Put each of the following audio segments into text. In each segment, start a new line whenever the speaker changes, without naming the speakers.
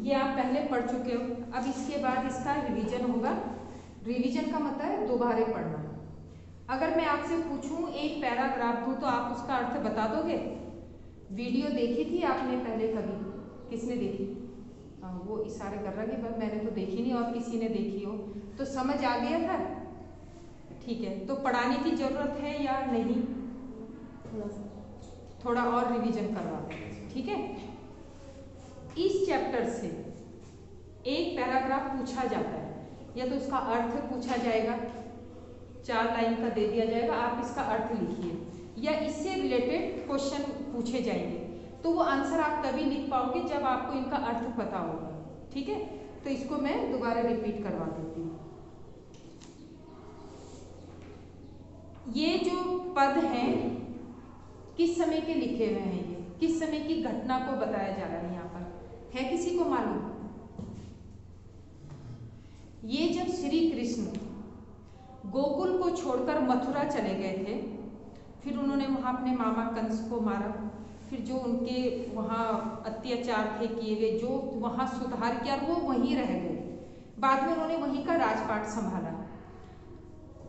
ये आप पहले पढ़ चुके हो। अब इसके बाद इसका रिवीजन होगा। रिवीजन का मतलब है दोबारा पढ़ना। अगर मैं आपसे पूछूं एक पैराग्राफ दूं तो आप उसका अर्थ बता दोगे? वीडियो देखी थी आपने पहले कभी? किसने देखी? हाँ, वो इशारे कर रहा कि मैंने तो देखी नहीं और किसी ने देखी हो, तो समझ आ गया था? ठीक है, तो पढ़ाने की जरूरत है या नहीं? थोड़ा और रिवीजन करवा दें, ठीक है। इस चैप्टर से एक पैराग्राफ पूछा जाता है, या तो उसका अर्थ पूछा जाएगा, 4 लाइन का दे दिया जाएगा, आप इसका अर्थ लिखिए, या इससे रिलेटेड क्वेश्चन पूछे जाएंगे। तो वो आंसर आप तभी लिख पाओगे जब आपको इनका अर्थ पता होगा, ठीक है। तो इसको मैं दोबारा रिपीट करवा देती हूँ। ये जो पद हैं किस समय के लिखे हुए हैं? ये किस समय की घटना को बताया जा रहा है यहाँ पर? है किसी को मालूम? ये जब श्री कृष्ण गोकुल को छोड़कर मथुरा चले गए थे, फिर उन्होंने वहाँ अपने मामा कंस को मारा, फिर जो उनके वहाँ अत्याचार थे किए गए, जो वहाँ सुधार किया, वो वहीं रह गए। बाद में उन्होंने वहीं का राजपाट संभाला।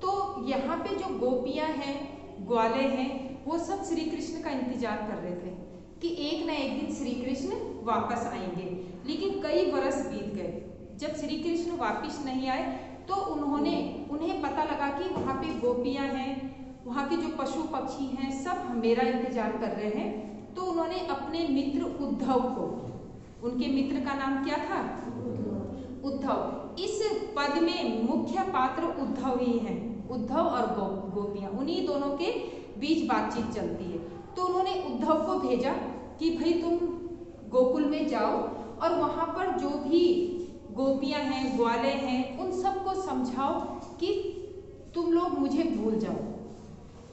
तो यहाँ पे जो गोपियाँ हैं, ग्वाले हैं, वो सब श्री कृष्ण का इंतजार कर रहे थे कि एक न एक दिन श्री कृष्ण वापस आएंगे। लेकिन कई वर्ष बीत गए। जब श्री कृष्ण वापस नहीं आए तो उन्हें पता लगा कि वहाँ पे गोपियाँ हैं, वहाँ के जो पशु पक्षी हैं, सब मेरा इंतजार कर रहे हैं। तो उन्होंने अपने मित्र उद्धव को, उनके मित्र का नाम क्या था? उद्धव। इस पद में मुख्य पात्र उद्धव ही हैं। उद्धव और गोपियाँ, उन्हीं दोनों के बीच बातचीत चलती है। तो उन्होंने उद्धव को भेजा कि भाई तुम गोकुल में जाओ और वहाँ पर जो भी गोपियाँ हैं, ग्वाले हैं, उन सबको समझाओ कि तुम लोग मुझे भूल जाओ।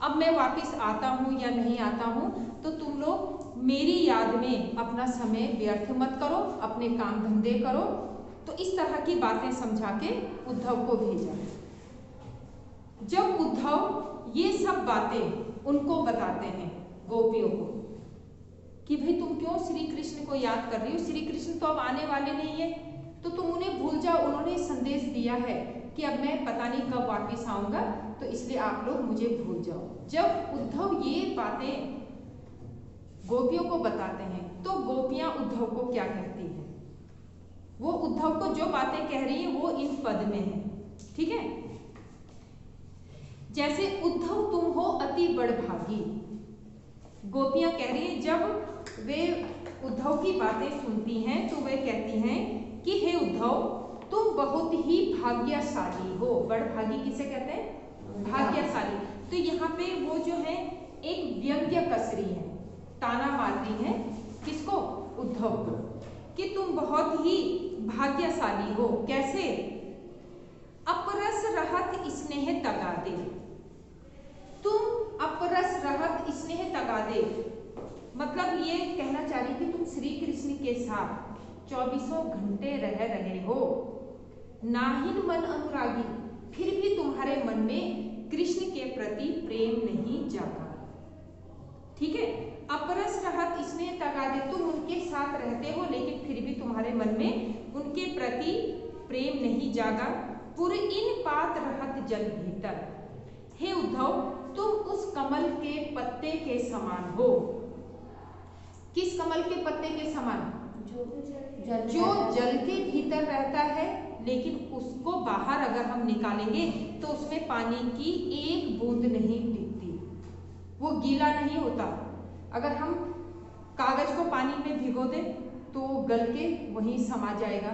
अब मैं वापस आता हूँ या नहीं आता हूँ, तो तुम लोग मेरी याद में अपना समय व्यर्थ मत करो, अपने काम धंधे करो। तो इस तरह की बातें समझा के उद्धव को भेजा। जब उद्धव ये सब बातें उनको बताते हैं, गोपियों को, कि भाई तुम क्यों श्री कृष्ण को याद कर रही हो, श्री कृष्ण तो अब आने वाले नहीं है, तो तुम उन्हें भूल जाओ। उन्होंने संदेश दिया है कि अब मैं पता नहीं कब वापस आऊंगा, तो इसलिए आप लोग मुझे भूल जाओ। जब उद्धव ये बातें गोपियों को बताते हैं, तो गोपियां उद्धव को क्या कहती हैं? वो उद्धव को जो बातें कह रही हैं वो इन पद में है, ठीक है। जैसे उद्धव तुम हो अति बड़भागी, गोपियां कह रही हैं। जब वे उद्धव की बातें सुनती हैं तो वे कहती हैं कि हे उद्धव, तुम बहुत ही भाग्यशाली हो। बड़भागी किसे कहते हैं? भाग्यशाली। तो यहाँ पे वो जो है एक व्यंग्य कस रही है, ताना मार रही है किसको? उद्धव को, कि तुम बहुत ही भाग्यशाली हो। कैसे? अपरस रहत स्नेह तगादे। तुम अपरस रहत स्नेह तगादे, मतलब ये कहना चाह रही कि तुम श्री कृष्ण के साथ 24 घंटे रह रहे हो। नाहिन मन अनुरागी, फिर भी तुम्हारे मन में कृष्ण के प्रति प्रेम नहीं जागा, ठीक है। अपरस रहत स्नेह तगादे, तुम उनके साथ रहते हो लेकिन फिर भी तुम्हारे मन में उनके प्रति प्रेम नहीं जागा। पुर इन पात रहत जल भीतर, हे उद्धव तुम उस कमल के पत्ते के समान हो। किस कमल के पत्ते के समान? जो जल के भीतर रहता है, लेकिन उसको बाहर अगर हम निकालेंगे तो उसमें पानी की एक बूंद नहीं टिकती, वो गीला नहीं होता। अगर हम कागज को पानी में भिगो दें तो गल के वहीं समा जाएगा।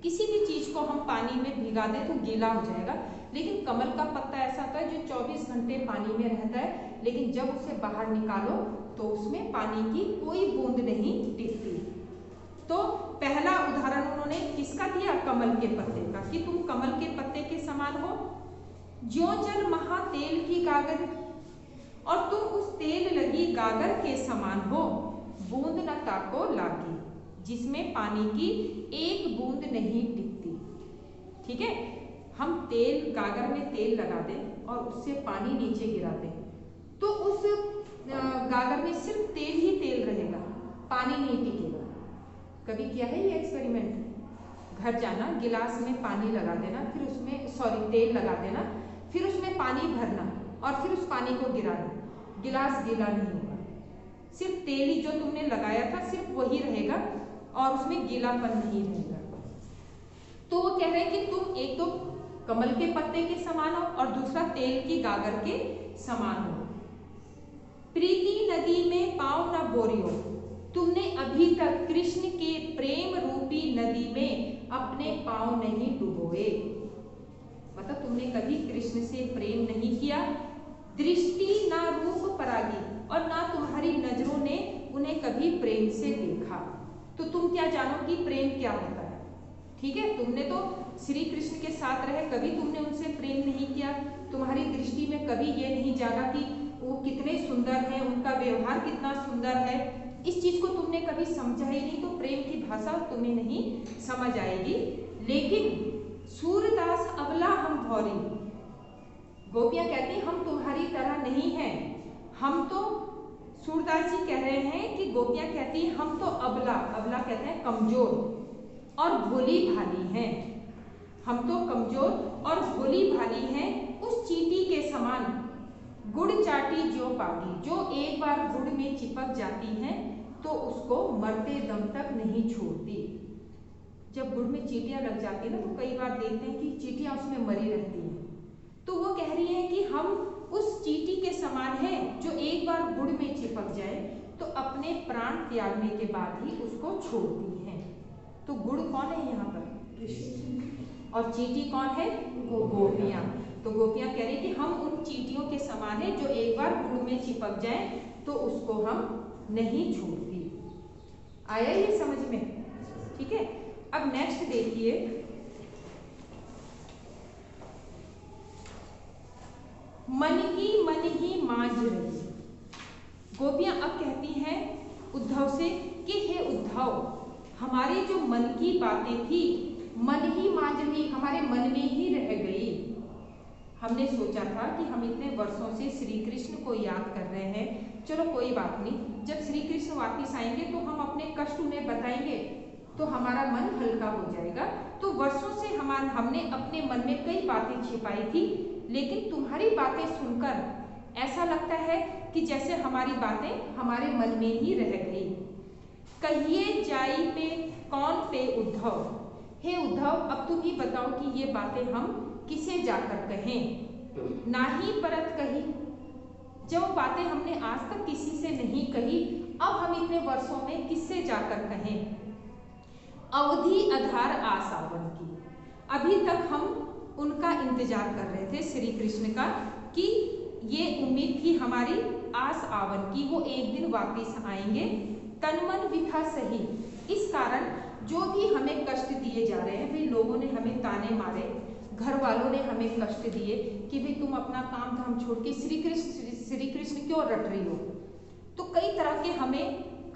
किसी भी चीज को हम पानी में भिगा दें तो गीला हो जाएगा। लेकिन कमल का पत्ता ऐसा होता है जो 24 घंटे पानी में रहता है, लेकिन जब उसे बाहर निकालो तो उसमें पानी की कोई बूंद नहीं टिकती। तो पहला उदाहरण उन्होंने किसका दिया? कमल के पत्ते का, कि तुम कमल के पत्ते के समान हो। ज्यों जल महा तेल की गागर, और तुम उस तेल लगी गागर के समान हो। बूंद न ताको लागी, जिसमें पानी की एक बूंद नहीं टिकती, ठीक है। हम तेल, गागर में तेल लगा दें और उससे पानी नीचे गिरा दें तो उस गागर में सिर्फ तेल ही तेल रहेगा, पानी नहीं टिकेगा। कभी किया है ये एक्सपेरिमेंट? घर जाना, गिलास में पानी लगा देना, फिर उसमें तेल लगा देना, फिर उसमें पानी भरना और फिर उस पानी को गिराना। गिलास गीला नहीं होगा, सिर्फ तेल ही जो तुमने लगाया था सिर्फ वही रहेगा और उसमें गीलापन नहीं रहेगा। तो वो कह रहे हैं कि तुम एक तो कमल के पत्ते के समान हो और दूसरा तेल की गागर के समान हो। प्रीति नदी में पाँव न बोरियो, तुमने अभी तक कृष्ण के प्रेम रूपी नदी में अपने पाँव नहीं डुबोए। मतलब तुमने कभी कृष्ण से प्रेम नहीं किया। दृष्टि ना रूप परागी, और ना तुम्हारी नजरों ने उन्हें कभी प्रेम से देखा। तो तुम क्या जानो कि प्रेम क्या होता है। ठीक है, तुमने तो श्री कृष्ण के साथ रहे, कभी तुमने उनसे प्रेम नहीं किया। तुम्हारी दृष्टि में कभी ये नहीं जागा कि वो कितने सुंदर हैं, उनका व्यवहार कितना सुंदर है। इस चीज को तुमने कभी समझा ही नहीं, तो प्रेम की भाषा तुम्हें नहीं समझ आएगी। लेकिन सूरदास अबला हम भौरी, गोपियां कहती हम तुम्हारी तरह नहीं हैं। हम तो, सूरदास जी कह रहे हैं कि गोपियां कहती हम तो अबला, अबला कहते हैं कमजोर और भोली भाली हैं। हम तो कमजोर और भोली भाली हैं, उस चींटी के समान गुड़ चाटी जो पागी, जो एक बार गुड़ में चिपक जाती हैं तो उसको मरते दम तक नहीं छोड़ती। जब गुड़ में चींटियां लग जाती है ना, तो कई बार देखते हैं कि चींटियां उसमें मरी रहती हैं। तो वो कह रही है कि हम उस चींटी के समान हैं जो एक बार गुड़ में चिपक जाए तो अपने प्राण त्यागने के बाद ही उसको छोड़ती हैं। तो गुड़ कौन है यहाँ पर? और चींटी कौन है? गोपियां। तो गोपियां कह रही कि हम उन चींटियों के समान हैं जो एक बार गुड़ में चिपक जाए तो उसको हम नहीं छोड़ती। आया ये समझ में? ठीक है, अब नेक्स्ट देखिए, मन ही मांझ रही। गोपियां अब कहती हैं उद्धव से कि हे उद्धव, हमारी जो मन की बातें थी मन ही मांझ रही, हमारे मन में ही रह गई। हमने सोचा था कि हम इतने वर्षों से श्री कृष्ण को याद कर रहे हैं, चलो कोई बात नहीं, जब श्री कृष्ण वापिस आएंगे तो हम अपने कष्ट उन्हें बताएंगे तो हमारा मन हल्का हो जाएगा। तो वर्षों से हमने अपने मन में कई बातें छिपाई थी, लेकिन तुम्हारी बातें सुनकर ऐसा लगता है कि जैसे हमारी बातें हमारे मन में ही रह गई। कहिए जाई पे कौन पे उद्धव, हे उद्धव अब तुम ही बताओ कि ये बातें हम किसे जाकर कहें। ना ही परत कही, जो बातें हमने आज तक किसी से नहीं कही, अब हम इतने वर्षों में किससे जाकर कहें। अवधि आधार आसावन की, अभी तक हम उनका इंतजार कर रहे थे श्री कृष्ण का, कि ये उम्मीद थी हमारी आस आवन की, वो एक दिन वापिस आएंगे। तन मन विथा सही, इस कारण जो भी हमें कष्ट दिए जा रहे हैं, भाई लोगों ने हमें ताने मारे, घर वालों ने हमें कष्ट दिए कि भाई तुम अपना काम धाम छोड़ के श्री कृष्ण क्यों रट रही हो। तो कई तरह के हमें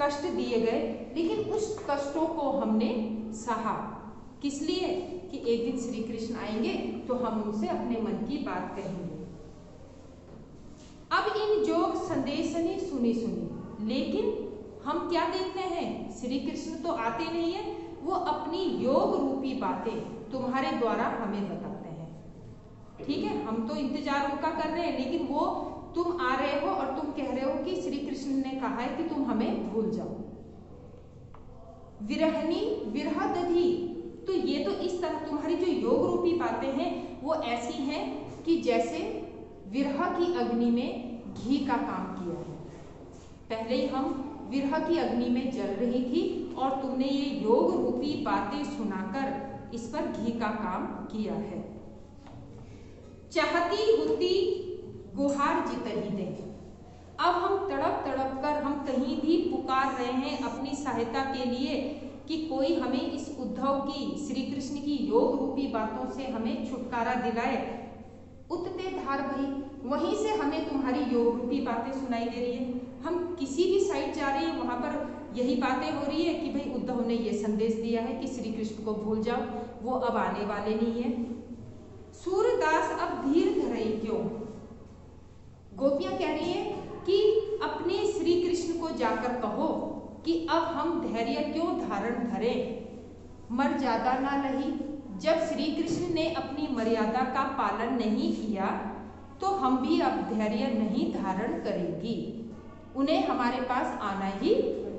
कष्ट दिए गए, लेकिन उस कष्टों को हमने सहा। किस लिए? कि एक दिन श्री कृष्ण आएंगे तो हम उनसे अपने मन की बात कहेंगे। अब इन जोग संदेशनी सुनी, लेकिन हम क्या देखते हैं, श्री कृष्ण तो आते नहीं है, वो अपनी योग रूपी बातें तुम्हारे द्वारा हमें बताते हैं। ठीक है, हम तो इंतजार उनका कर रहे हैं, लेकिन वो तुम आ रहे हो और तुम कह रहे हो कि श्री कृष्ण ने कहा है कि तुम हमें भूल जाओ। विरहनी विरह दधी, तो ये तो इस तरह तुम्हारी जो योग रूपी बातें हैं वो ऐसी हैं कि जैसे विरह की अग्नि में घी का काम किया है। पहले ही हम विरह की अग्नि में जल रही थी और तुमने ये योग रूपी बातें सुनाकर इस पर घी का काम किया है। चाहती होती गुहार जित ही दे, अब हम तड़प तड़प कर हम कहीं भी पुकार रहे हैं अपनी सहायता के लिए कि कोई हमें इस उद्धव की, श्री कृष्ण की योग रूपी बातों से हमें छुटकारा दिलाए। उतते धार भई, वहीं से हमें तुम्हारी योग रूपी बातें सुनाई दे रही है। हम किसी भी साइड जा रहे हैं वहां पर यही बातें हो रही है कि भाई उद्धव ने ये संदेश दिया है कि श्री कृष्ण को भूल जाओ, वो अब आने वाले नहीं है। सूरदास अब धीर धरई क्यों, गोपियां कह रही हैं कि अपने श्री कृष्ण को जाकर कहो कि अब हम धैर्य क्यों धारण धरें। मर्यादा ना लही। जब श्री कृष्ण ने अपनी मर्यादा का पालन नहीं किया तो हम भी अब धैर्य नहीं धारण करेंगी, उन्हें हमारे पास आना ही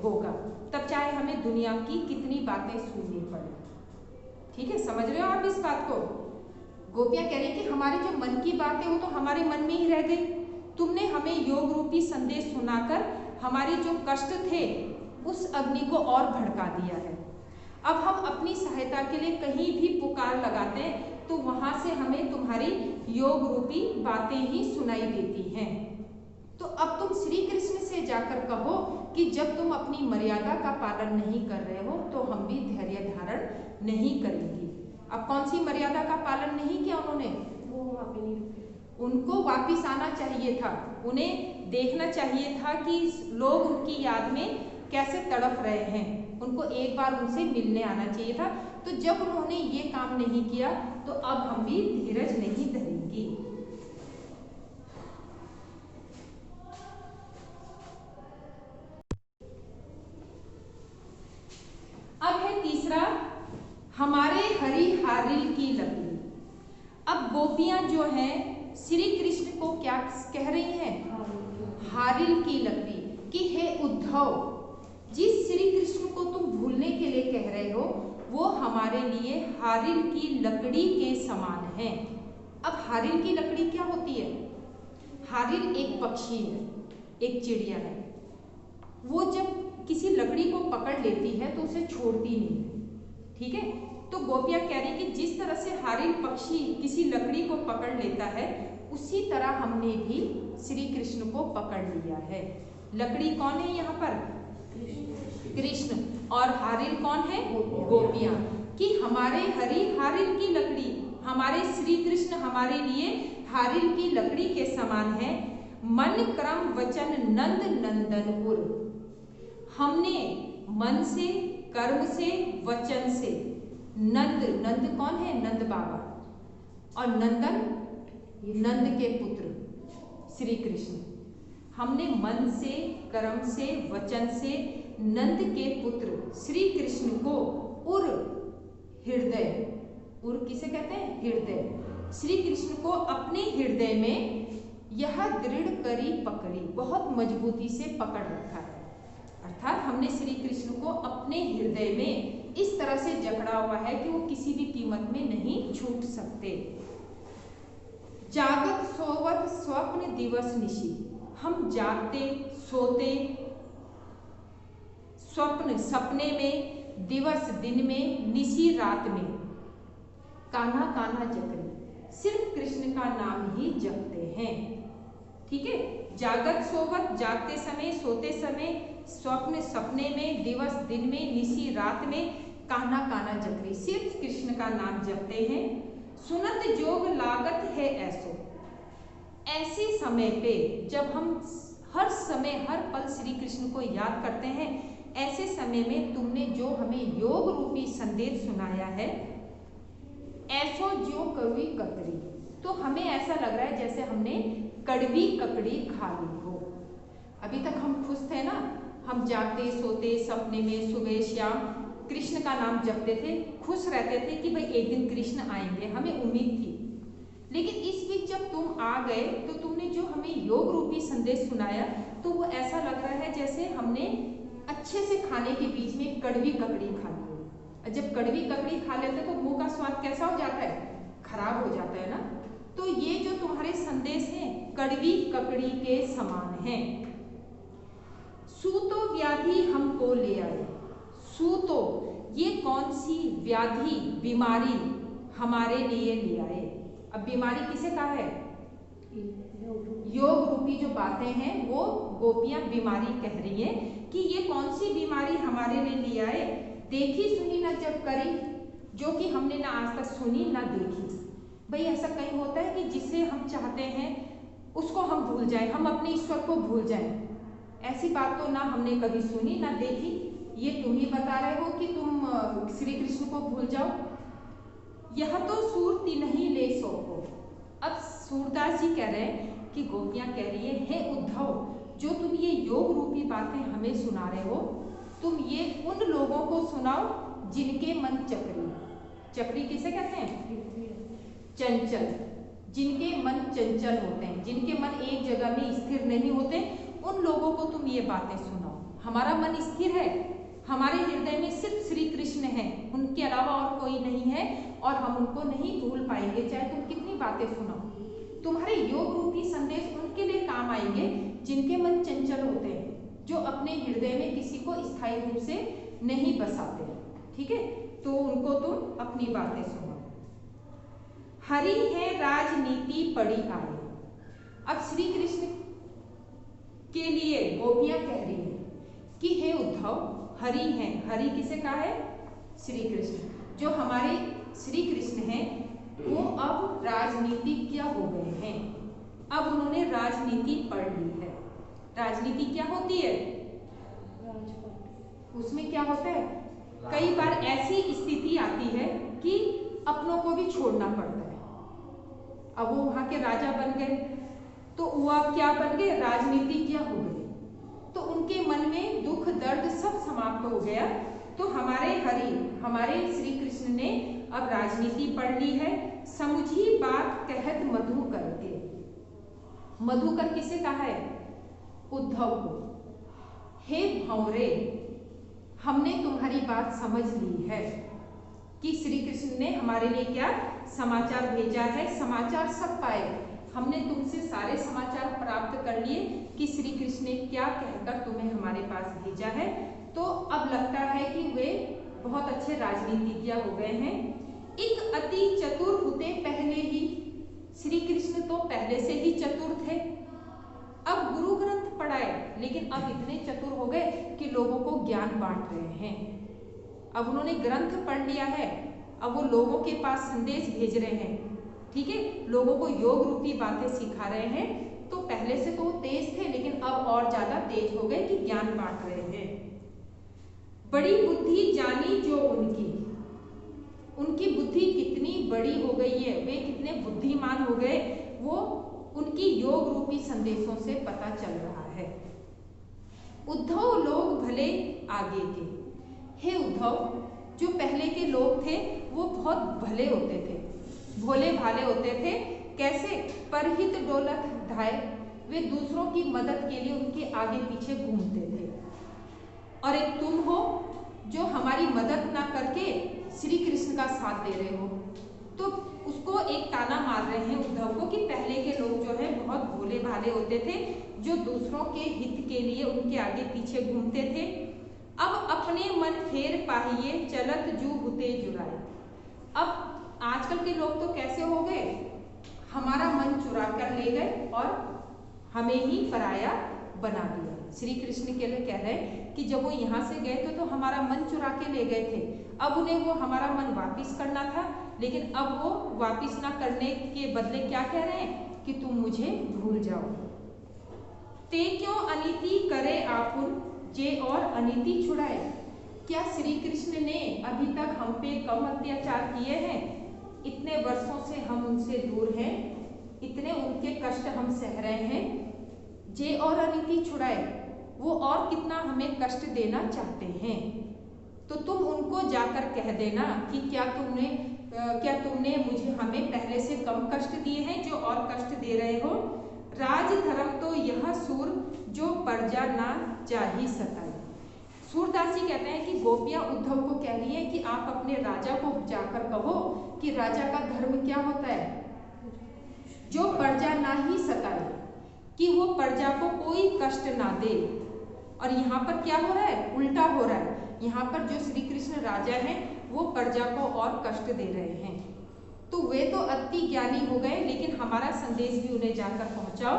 होगा, तब चाहे हमें दुनिया की कितनी बातें सुननी पड़े। ठीक है, समझ रहे हो आप इस बात को? गोपियां कह रही कि हमारे जो मन की बात है वो तो हमारे मन में ही रह गई, तुमने हमें योग रूपी संदेश सुनाकर हमारे जो कष्ट थे उस अग्नि को और भड़का दिया है। अब हम अपनी सहायता के लिए कहीं भी पुकार लगाते हैं तो वहां से हमें तुम्हारी योग रूपी बातें ही सुनाई देती हैं। तो अब तुम श्री कृष्ण से जाकर कहो कि जब तुम अपनी मर्यादा का पालन नहीं कर रहे हो तो हम भी धैर्य धारण नहीं करेंगे। अब कौन सी मर्यादा का पालन नहीं किया उन्होंने? वो वहाँ पे नहीं रुके, उनको वापिस आना चाहिए था, उन्हें देखना चाहिए था कि लोग उनकी याद में कैसे तड़प रहे हैं, उनको एक बार उनसे मिलने आना चाहिए था। तो जब उन्होंने ये काम नहीं किया तो अब हम भी धीरज नहीं धरेंगे। अब है तीसरा, हमारे हरि हारिल की लकड़ी। अब गोपियां जो हैं श्री कृष्ण को क्या कह रही हैं? हारिल की लकड़ी, कि हे उद्धव, जिस श्री कृष्ण को तुम भूलने के लिए कह रहे हो वो हमारे लिए हारिल की लकड़ी के समान है। अब हारिल की लकड़ी क्या होती है? हारिल एक पक्षी है, एक चिड़िया है, वो जब किसी लकड़ी को पकड़ लेती है तो उसे छोड़ती नहीं। ठीक है, तो गोपियां कह रही कि जिस तरह से हारिल पक्षी किसी लकड़ी को पकड़ लेता है उसी तरह हमने भी श्री कृष्ण को पकड़ लिया है। लकड़ी कौन है यहाँ पर? कृष्ण। और हारिल कौन है? गोपियां। कि हमारे हरि हारिल की लकड़ी, हमारे श्री कृष्ण हमारे लिए हारिल की लकड़ी के समान है। मन क्रम वचन नंद नंदन उर, हमने मन से, कर्म से, वचन से, नंद, नंद कौन है? नंद बाबा, और नंदन नंद के पुत्र श्री कृष्ण, हमने मन से, कर्म से, वचन से नंद के पुत्र श्री कृष्ण को उर, हृदय, उर किसे कहते हैं? हृदय, श्री कृष्ण को अपने हृदय में यह दृढ़ करी पकड़ी, बहुत मजबूती से पकड़ रखा है। अर्थात हमने श्री कृष्ण को अपने हृदय में इस तरह से जकड़ा हुआ है कि वो किसी भी कीमत में नहीं छूट सकते। जागत सोवत स्वप्न दिवस निशी, हम जागते सोते, स्वप्न सपने में, दिवस दिन में, निशी रात में, कान्हा कान्हा जपते, सिर्फ कृष्ण का नाम ही जपते हैं। ठीक है, जागत सोवत जागते समय, सोते समय, स्वप्न सपने में, दिवस दिन में, निशी रात में, कान्हा कान्हा जपते, सिर्फ कृष्ण का नाम जपते हैं। सुनत जोग लागत है ऐसो, ऐसे समय पे जब हम हर समय हर पल श्री कृष्ण को याद करते हैं, ऐसे समय में तुमने जो हमें योग रूपी संदेश सुनाया है, ऐसो जो कड़वी ककड़ी, तो हमें ऐसा लग रहा है जैसे हमने कड़वी ककड़ी खा ली हो। अभी तक हम खुश थे ना, हम जागते सोते सपने में सुबह शाम कृष्ण का नाम जपते थे, खुश रहते थे कि भाई एक दिन कृष्ण आएंगे, हमें उम्मीद थी। लेकिन इस बीच जब तुम आ गए तो तुमने जो हमें योग रूपी संदेश सुनाया तो वो ऐसा लग रहा है जैसे हमने अच्छे से खाने के बीच में कड़वी ककड़ी खा ली। जब कड़वी ककड़ी खा लेते तो मुंह का स्वाद कैसा हो जाता है? खराब हो जाता है ना। तो ये जो तुम्हारे संदेश हैं कड़वी ककड़ी के समान हैं। सूतो व्याधि हमको ले आए, सूतो ये कौन सी व्याधि, बीमारी हमारे लिए ले आए। अब बीमारी किसे कहा है? योग रूपी जो बातें हैं वो गोपियां बीमारी कह रही है कि ये कौन सी बीमारी हमारे लिए ले आए। देखी सुनी ना जब करी, जो कि हमने ना आज तक सुनी ना देखी। भाई ऐसा कहीं होता है कि जिसे हम चाहते हैं उसको हम भूल जाएं, हम अपने ईश्वर को भूल जाएं। ऐसी बात तो ना हमने कभी सुनी ना देखी। ये तुम ही बता रहे हो कि तुम श्री कृष्ण को भूल जाओ। यह तो सूरती नहीं ले सोको। अब सूरदास जी कह रहे हैं कि गोपियां कह रही है, हे उद्धव, जो तुम ये योग रूपी बातें हमें सुना रहे हो, तुम ये उन लोगों को सुनाओ जिनके मन चक्री, चक्री किसे कहते हैं? चंचल, जिनके मन चंचल होते हैं, जिनके मन एक जगह में स्थिर नहीं होते, उन लोगों को तुम ये बातें सुनाओ। हमारा मन स्थिर है, हमारे हृदय में सिर्फ श्री कृष्ण हैं, उनके अलावा और कोई नहीं है, और हम उनको नहीं भूल पाएंगे चाहे तुम कितनी बातें सुनाओ। तुम्हारे योग रूपी संदेश उनके लिए काम आएंगे जिनके मन चंचल होते हैं, जो अपने हृदय में किसी को स्थायी रूप से नहीं बसाते। ठीक है, तो उनको तुम अपनी बातें सुनाओ। हरि है राजनीति पड़ी आए। अब श्री कृष्ण के लिए गोपियां कह रही है कि हे उद्धव, हरि हैं, हरि किसे कहा है? श्री कृष्ण। जो हमारे श्री कृष्ण हैं वो अब राजनीतिज्ञ हो गए हैं, अब उन्होंने राजनीति पढ़ ली है। राजनीति क्या होती है? उसमें क्या होता है, कई बार ऐसी स्थिति आती है कि अपनों को भी छोड़ना पड़ता है। अब वो वहां के राजा बन गए तो वो क्या बन गए? राजनीतिज्ञ हो गए। तो उनके मन में दुख दर्द सब समाप्त हो गया। तो हमारे हरि, हमारे श्री कृष्ण ने अब राजनीति पढ़ ली है। समझी बात कहत मधुकर के। मधुकर किसे कहा है? उद्धव को। हे भंवरे, हमने तुम्हारी बात समझ ली है कि श्री कृष्ण ने हमारे लिए क्या समाचार भेजा है। समाचार सब पाए, हमने तुमसे सारे समाचार प्राप्त कर लिए कि श्री कृष्ण ने क्या कहकर तुम्हें हमारे पास भेजा है। तो अब लगता है कि वे बहुत अच्छे राजनीतिज्ञ हो गए हैं। एक अति चतुर होते पहले ही, श्री कृष्ण तो पहले से ही चतुर थे। अब गुरु ग्रंथ पढ़ाए, लेकिन अब इतने चतुर हो गए कि लोगों को ज्ञान बांट रहे हैं। अब उन्होंने ग्रंथ पढ़ लिया है, अब वो लोगों के पास संदेश भेज रहे हैं। ठीक है, लोगों को योग रूपी बातें सिखा रहे हैं। तो पहले से तो वो तेज थे, लेकिन अब और ज्यादा तेज हो गए कि ज्ञान बांट रहे हैं। बड़ी बुद्धि जानी जो उनकी, उनकी बुद्धि कितनी बड़ी हो गई है, वे कितने बुद्धिमान हो गए, वो उनकी योग रूपी संदेशों से पता चल रहा है। उद्धव लोग भले आगे के। हे उद्धव, जो पहले के लोग थे वो बहुत भले होते थे, भोले भाले होते थे। कैसे? परहित डोलत धाय, वे दूसरों की मदद के लिए उनके आगे पीछे घूमते थे। और एक तुम हो जो हमारी मदद ना करके श्री कृष्ण का साथ दे रहे हो। तो उसको एक ताना मार रहे हैं उद्धव को कि पहले के लोग जो है बहुत भोले भाले होते थे, जो दूसरों के हित के लिए उनके आगे पीछे घूमते थे। अब अपने मन फेर पाहिए चलत जू हुते जुराए। अब आजकल के लोग तो कैसे हो गए, हमारा मन चुरा कर ले गए और हमें ही पराया बना दिया। श्री कृष्ण के लिए कह रहे हैं कि जब वो यहाँ से गए थे तो हमारा मन चुरा के ले गए थे, अब उन्हें वो हमारा मन वापिस करना था, लेकिन अब वो वापिस ना करने के बदले क्या कह रहे हैं कि तुम मुझे भूल जाओ। ते क्यों अनीति करे आपुन जे और अनीति छुड़ाए। क्या श्री कृष्ण ने अभी तक हम पे कम अत्याचार किए हैं? इतने वर्षों से हम उनसे दूर हैं, इतने उनके कष्ट हम सह रहे हैं। जे और अनीति छुड़ाए, वो और कितना हमें कष्ट देना चाहते हैं। तो तुम उनको जाकर कह देना कि क्या तुमने मुझे हमें पहले से कम कष्ट दिए हैं जो और कष्ट दे रहे हो। राज धर्म तो यह सूर जो प्रजा ना चाही सताए। सूरदास जी कहते हैं कि गोपियां उद्धव को कह रही है कि आप अपने राजा को जाकर कहो कि राजा का धर्म क्या होता है, जो प्रजा ना ही सताए, कि वो प्रजा को कोई कष्ट ना दे। और यहाँ पर क्या हो रहा है, उल्टा हो रहा है। यहाँ पर जो श्री कृष्ण राजा हैं वो प्रजा को और कष्ट दे रहे हैं। तो वे तो अति ज्ञानी हो गए, लेकिन हमारा संदेश भी उन्हें जाकर पहुंचाओ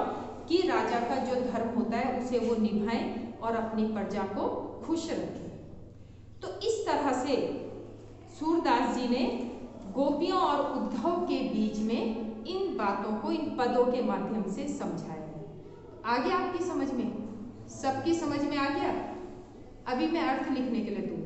कि राजा का जो धर्म होता है उसे वो निभाएं और अपनी प्रजा को खुश रखें। तो इस तरह से सूरदास जी ने गोपियों और उद्धव के बीच में इन बातों को इन पदों के माध्यम से समझाया है। आ गया आपकी समझ में? सबकी समझ में आ गया? अभी मैं अर्थ लिखने के लिए दूँ।